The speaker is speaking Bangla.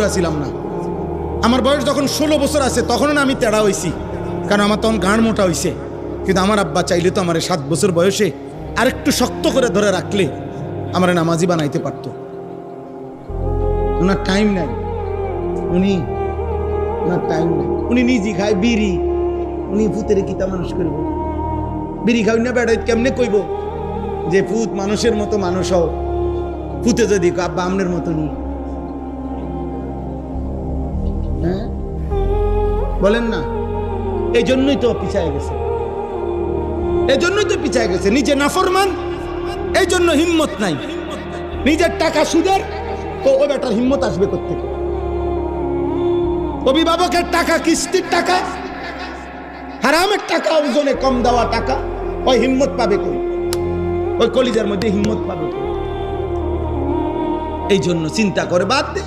বুড়া ছিলাম না। আমার বয়স যখন 16 বছর আছে তখনও না আমি তেড়া হয়েছি, কারণ আমার তখন গাঁড় মোটা হয়েছে। কিন্তু আমার আব্বা চাইলে তো আমার 7 বছর বয়সে আরেকটু শক্ত করে ধরে রাখলে আমার নামাজি বানাইতে পারতো। ওনার টাইম নাই, ওনার টাইম নাই। উনি নিজে খায় বিড়ি, উনি ভূতের কিতা মানুষ করব? বিড়ি খাই না বেড়াই কেমনে কইব যে ভূত মানুষের মতো মানুষ হও? ভূতে যদি আব্বা আমনের মতো নি, হ্যাঁ বলেন না? এই জন্যই তো পিছায় গেছে, এই জন্যই তো পিছায় গেছে। নিজে নাফরমান, এই জন্য হিম্মত নাই। নিজের টাকা সুদের, তো ও বেটার হিম্মত আসবে কোত্থেকে? অভিভাবকের টাকা, কিস্তির টাকা, হারামের টাকা, ওজনে কম দেওয়া টাকা, ওই হিম্মত পাবে কই? ওই কলিজার মধ্যে হিম্মত পাবে কই? এই জন্য চিন্তা করে বাদ দে।